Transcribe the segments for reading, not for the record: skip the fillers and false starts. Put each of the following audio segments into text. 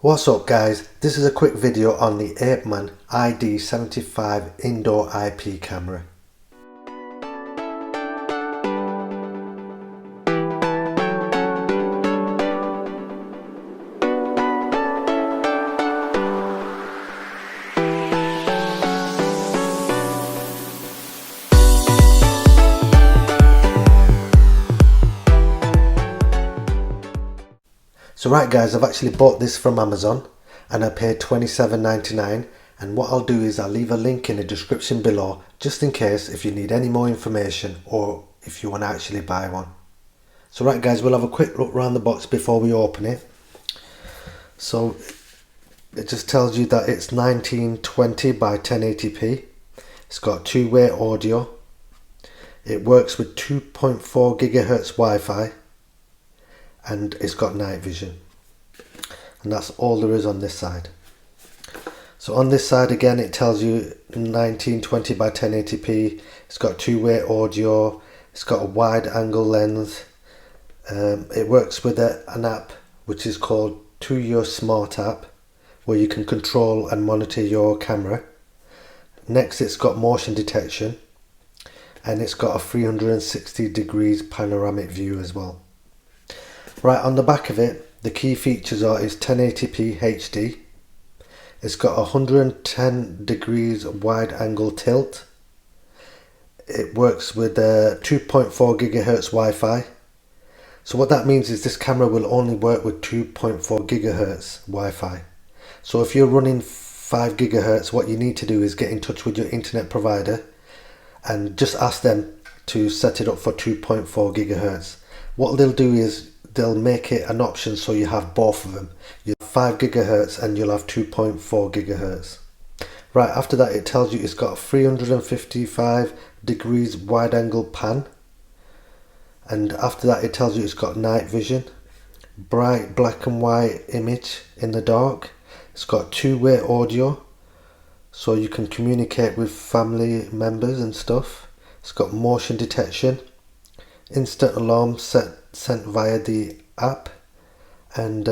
What's up guys, this is a quick video on the Apeman ID75 indoor IP camera. So right guys, I've actually bought this from Amazon and I paid $27.99, and what I'll do is I'll leave a link in the description below just in case if you need any more information or if you want to actually buy one. So right guys, we'll have a quick look around the box before we open it. So it just tells you that it's 1920 by 1080p. It's got two-way audio. It works with 2.4 gigahertz Wi-Fi. And it's got night vision, and that's all there is on this side. So on this side again, it tells you 1920 by 1080p. It's got two-way audio. It's got a wide angle lens. It works with an app which is called To Your Smart app, where you can control and monitor your camera. Next, it's got motion detection, and it's got a 360 degrees panoramic view as well. Right, on the back of it, the key features are is 1080p HD. It's got 110 degrees wide angle tilt. It works with 2.4 gigahertz Wi-Fi. So what that means is this camera will only work with 2.4 gigahertz Wi-Fi. So if you're running 5 gigahertz, what you need to do is get in touch with your internet provider and just ask them to set it up for 2.4 gigahertz. What they'll do is they'll make it an option so you have both of them. You'll have 5 gigahertz and you'll have 2.4 gigahertz. Right, after that it tells you it's got 355 degrees wide angle pan. And after that it tells you it's got night vision, bright black and white image in the dark. It's got two-way audio, so you can communicate with family members and stuff. It's got motion detection, instant alarm sent via the app, and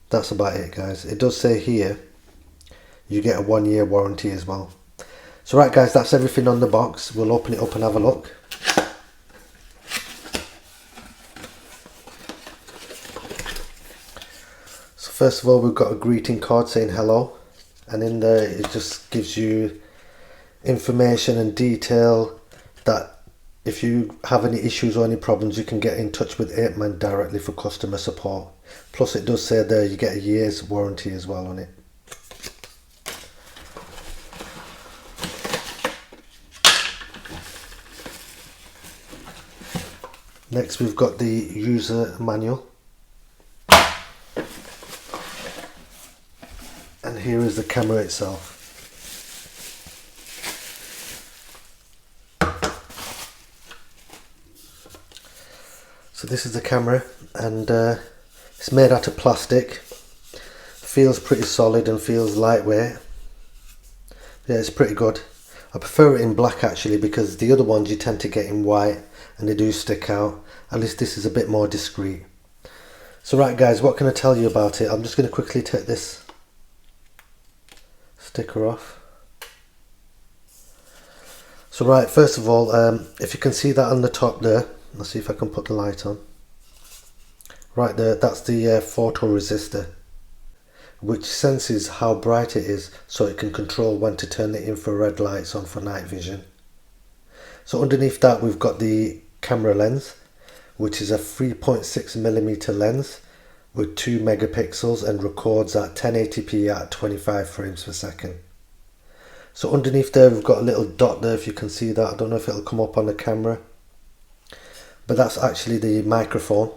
that's about it guys. It does say here you get a 1-year warranty as well. So right guys, that's everything on the box. We'll open it up and have a look. So first of all, we've got a greeting card saying hello, and in there it just gives you information and detail that if you have any issues or any problems, you can get in touch with Apeman directly for customer support. Plus it does say there you get a year's warranty as well on it. Next we've got the user manual. And here is the camera itself. So this is the camera, and it's made out of plastic. Feels pretty solid and feels lightweight. Yeah, it's pretty good. I prefer it in black actually, because the other ones you tend to get in white and they do stick out. At least this is a bit more discreet. So right guys, what can I tell you about it? I'm just going to quickly take this sticker off. So right, first of all, if you can see that on the top there, let's see if I can put the light on. Right there, that's the photo resistor, which senses how bright it is, so it can control when to turn the infrared lights on for night vision. So underneath that we've got the camera lens, which is a 3.6mm lens with 2 megapixels and records at 1080p at 25 frames per second. So underneath there we've got a little dot there, if you can see that. I don't know if it'll come up on the camera, but that's actually the microphone,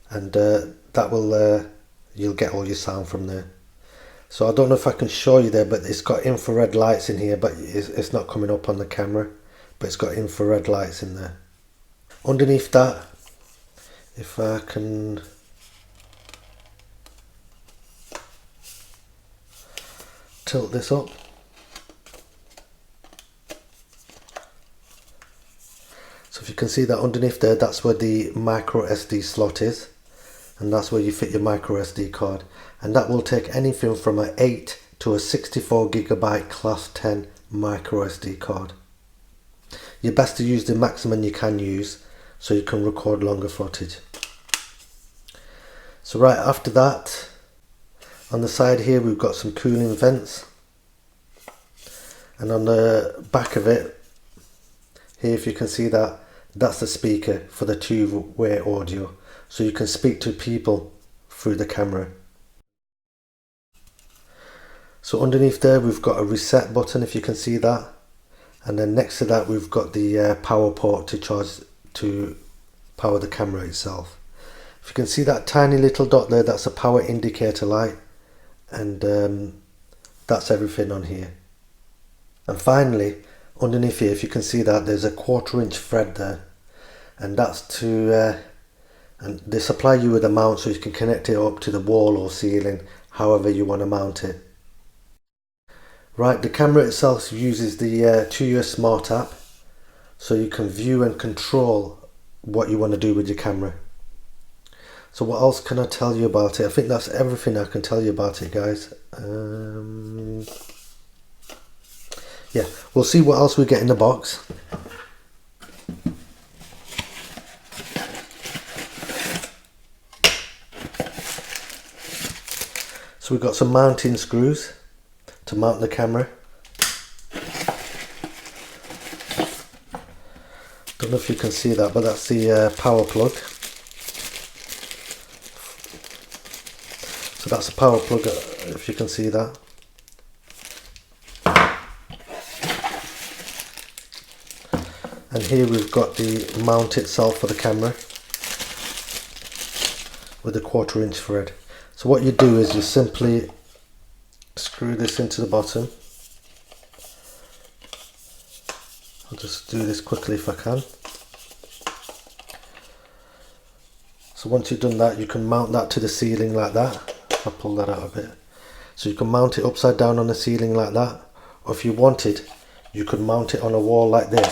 and that will you'll get all your sound from there. So I don't know if I can show you there, but it's got infrared lights in here, but it's not coming up on the camera, but it's got infrared lights in there. Underneath that, if I can tilt this up, so if you can see that underneath there, that's where the micro SD slot is, and that's where you fit your micro SD card, and that will take anything from an 8 to a 64 gigabyte class 10 micro SD card. You're best to use the maximum you can use so you can record longer footage. So right after that, on the side here we've got some cooling vents, and on the back of it here, if you can see that, that's the speaker for the two-way audio, so you can speak to people through the camera. So underneath there we've got a reset button, if you can see that, and then next to that we've got the power port to power the camera itself. If you can see that tiny little dot there, that's a power indicator light, and that's everything on here. And finally, underneath here, if you can see that, there's a 1/4 inch thread there, and that's to and they supply you with a mount so you can connect it up to the wall or ceiling, however you want to mount it. Right, the camera itself uses the 2-year Smart app, so you can view and control what you want to do with your camera. So what else can I tell you about it? I think that's everything I can tell you about it, guys. Yeah, we'll see what else we get in the box. So we've got some mounting screws to mount the camera. Don't know if you can see that, but that's the power plug. So that's the power plug, if you can see that. And here we've got the mount itself for the camera with the 1/4 inch thread. So what you do is you simply screw this into the bottom. I'll just do this quickly if I can. So once you've done that, you can mount that to the ceiling like that. I'll pull that out a bit. So you can mount it upside down on the ceiling like that, or if you wanted, you could mount it on a wall like this.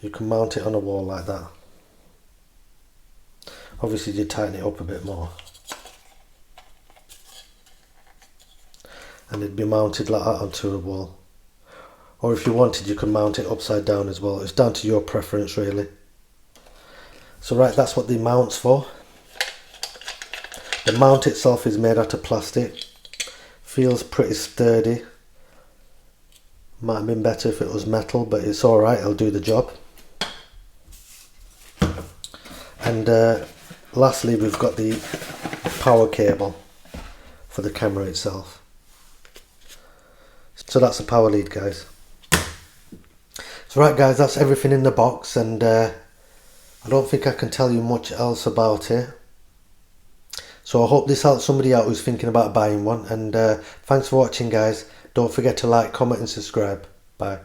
You can mount it on a wall like that. Obviously you tighten it up a bit more, and it'd be mounted like that onto a wall. Or if you wanted, you could mount it upside down as well. It's down to your preference really. So right, that's what the mount's for. The mount itself is made out of plastic. Feels pretty sturdy. Might have been better if it was metal, but it's alright, it'll do the job. And lastly, we've got the power cable for the camera itself. So that's the power lead, guys. So right guys, that's everything in the box, and I don't think I can tell you much else about it. So I hope this helps somebody out who's thinking about buying one, and thanks for watching guys. Don't forget to like, comment and subscribe. Bye.